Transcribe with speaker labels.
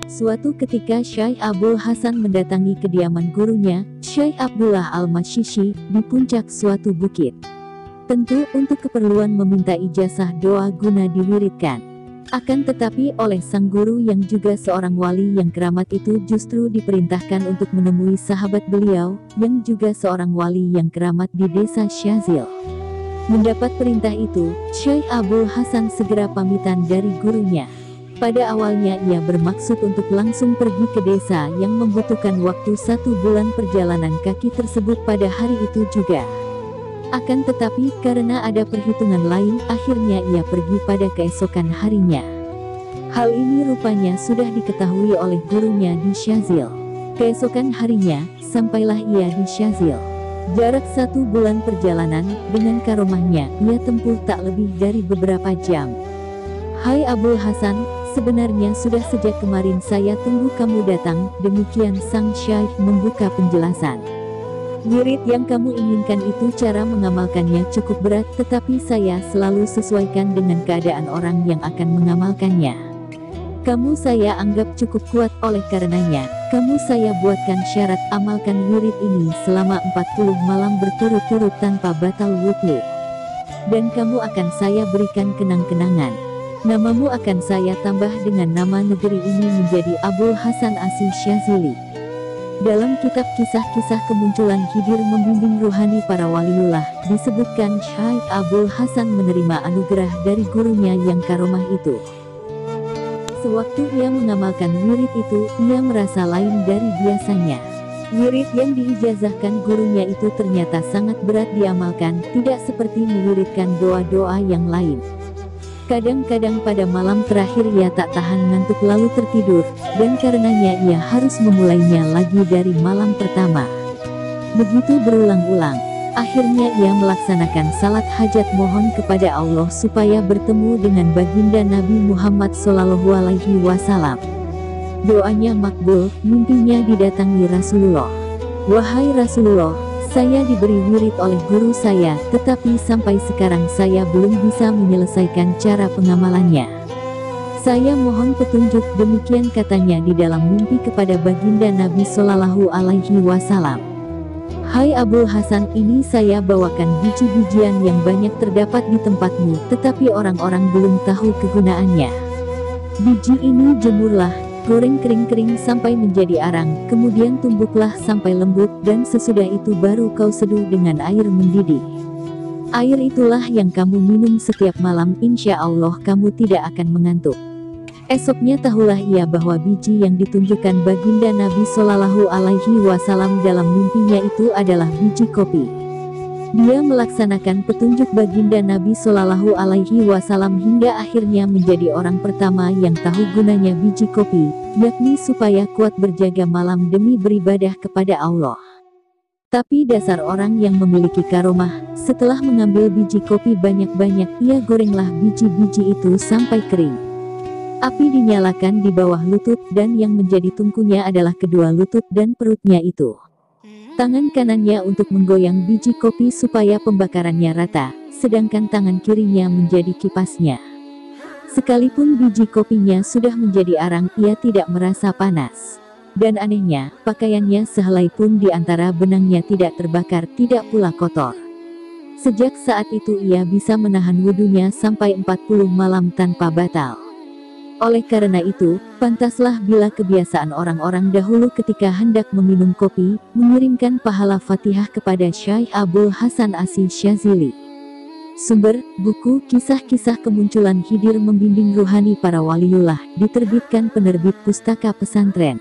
Speaker 1: Suatu ketika Syekh Abdul Hasan mendatangi kediaman gurunya, Syekh Abdullah Al-Mashishi, di puncak suatu bukit. Tentu untuk keperluan meminta ijazah doa guna diwiridkan. Akan tetapi oleh sang guru yang juga seorang wali yang keramat itu justru diperintahkan untuk menemui sahabat beliau, yang juga seorang wali yang keramat di desa Syazil. Mendapat perintah itu, Syekh Abdul Hasan segera pamitan dari gurunya. Pada awalnya ia bermaksud untuk langsung pergi ke desa yang membutuhkan waktu 1 bulan perjalanan kaki tersebut pada hari itu juga. Akan tetapi karena ada perhitungan lain, akhirnya ia pergi pada keesokan harinya. Hal ini rupanya sudah diketahui oleh gurunya di Syazil. Keesokan harinya, sampailah ia di Syazil. Jarak 1 bulan perjalanan, dengan karomahnya, ia tempuh tak lebih dari beberapa jam. "Hai Abdul Hasan, sebenarnya sudah sejak kemarin saya tunggu kamu datang," demikian sang syekh membuka penjelasan. "Wirid yang kamu inginkan itu cara mengamalkannya cukup berat, tetapi saya selalu sesuaikan dengan keadaan orang yang akan mengamalkannya. Kamu saya anggap cukup kuat, oleh karenanya, kamu saya buatkan syarat amalkan wirid ini selama 40 malam berturut-turut tanpa batal wudhu. Dan kamu akan saya berikan kenang-kenangan. Namamu akan saya tambah dengan nama negeri ini menjadi Abdul Hasan Asy-Syazili." Dalam kitab kisah-kisah kemunculan Khidir membimbing ruhani para waliullah, disebutkan Syekh Abdul Hasan menerima anugerah dari gurunya yang karomah itu. Sewaktu ia mengamalkan wirid itu, ia merasa lain dari biasanya. Wirid yang diijazahkan gurunya itu ternyata sangat berat diamalkan, tidak seperti mewiridkan doa-doa yang lain. Kadang-kadang pada malam terakhir ia tak tahan ngantuk lalu tertidur, dan karenanya ia harus memulainya lagi dari malam pertama. Begitu berulang-ulang, akhirnya ia melaksanakan salat hajat mohon kepada Allah supaya bertemu dengan baginda Nabi Muhammad SAW. Doanya makbul, mimpinya didatangi Rasulullah. "Wahai Rasulullah, saya diberi wirid oleh guru saya, tetapi sampai sekarang saya belum bisa menyelesaikan cara pengamalannya. Saya mohon petunjuk," demikian katanya di dalam mimpi kepada baginda Nabi SAW. "Hai Abdul Hasan, ini saya bawakan biji-bijian yang banyak terdapat di tempatmu, tetapi orang-orang belum tahu kegunaannya. Biji ini jemurlah, goreng kering-kering sampai menjadi arang, kemudian tumbuklah sampai lembut, dan sesudah itu baru kau seduh dengan air mendidih. Air itulah yang kamu minum setiap malam, insya Allah kamu tidak akan mengantuk." Esoknya tahulah ia bahwa biji yang ditunjukkan baginda Nabi SAW dalam mimpinya itu adalah biji kopi. Dia melaksanakan petunjuk baginda Nabi SAW hingga akhirnya menjadi orang pertama yang tahu gunanya biji kopi, yakni supaya kuat berjaga malam demi beribadah kepada Allah. Tapi dasar orang yang memiliki karomah, setelah mengambil biji kopi banyak-banyak, ia gorenglah biji-biji itu sampai kering. Api dinyalakan di bawah lutut, dan yang menjadi tungkunya adalah kedua lutut dan perutnya itu. Tangan kanannya untuk menggoyang biji kopi supaya pembakarannya rata, sedangkan tangan kirinya menjadi kipasnya. Sekalipun biji kopinya sudah menjadi arang, ia tidak merasa panas. Dan anehnya, pakaiannya sehelai pun di antara benangnya tidak terbakar, tidak pula kotor. Sejak saat itu ia bisa menahan wudunya sampai 40 malam tanpa batal. Oleh karena itu, pantaslah bila kebiasaan orang-orang dahulu ketika hendak meminum kopi, mengirimkan pahala Fatihah kepada Syekh Abdul Hasan Asy-Syazili. Sumber, buku Kisah-Kisah Kemunculan Khidir Membimbing Ruhani Para Waliullah, diterbitkan penerbit Pustaka Pesantren.